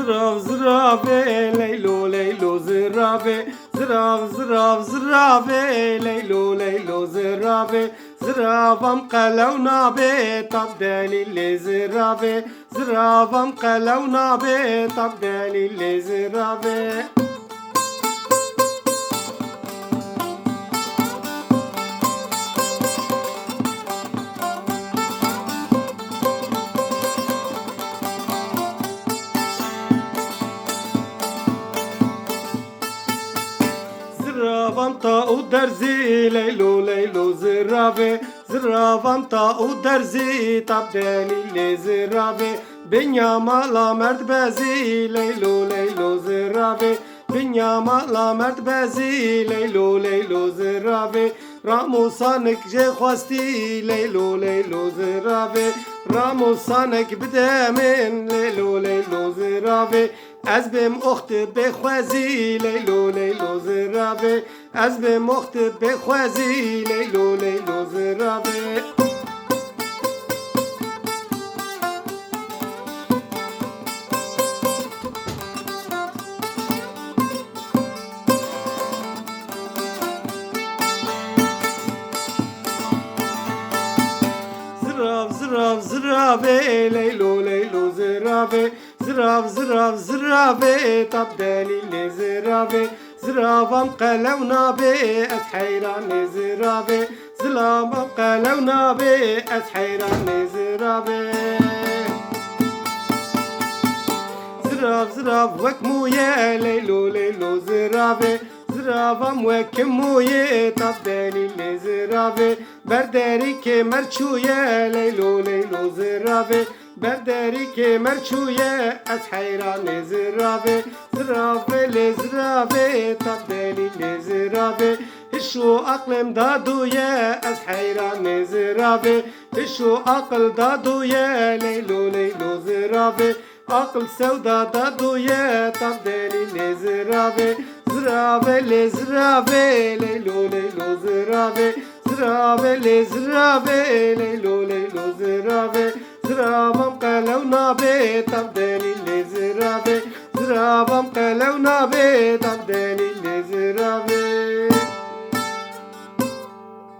Zırav zırave leylo leylo zırave Zırav zırav zırave leylo leylo zırave Zıravam kalevna be tab delille zırave Zıravam kalevna be tab delille zırave Zıravam ta u derzi leylo leylo zırave Zıravam ta u derzi tab delille zırave Benyama la mert bezi leylo leylo zırave Benyama la mert bezi leylo leylo zırave Ramusanek je khwasti leylo leylo zırave Ramusanek bidemin leylo leylo zırave Ez bim oxt bexwazی لیلو لیلو زرابه Ez bim oxt bexwazی لیلو لیلو زرابه Zırav zırav zırabe leylo leylo zırabe Zırav zırav zırabe tab delille zırabe Zıravam kalevna be ez hayran zırabe Zıravam kalevna be ez hayran zırabe Zırav zırav vekmuye leylo leylo zırabe Zıravam vekmuye tab delille zırabe Berderi kemer çuye leylo leylo zırabe Berderi kemer çuye ez hayran zırabe Zırabe le zırabe tab delille zırabe Hişu aklım da duye ez hayran zırabe Hişu akıl da duye leylo leylo zırabe Akıl sevda da duye tab delille zırabe Zırabe le zırabe leylo leylo zırabe Zırabe le zırabe leylo leylo zırabe Zıravam kalevna be tab delille zırabe Zıravam kalevna be tab delille zırabe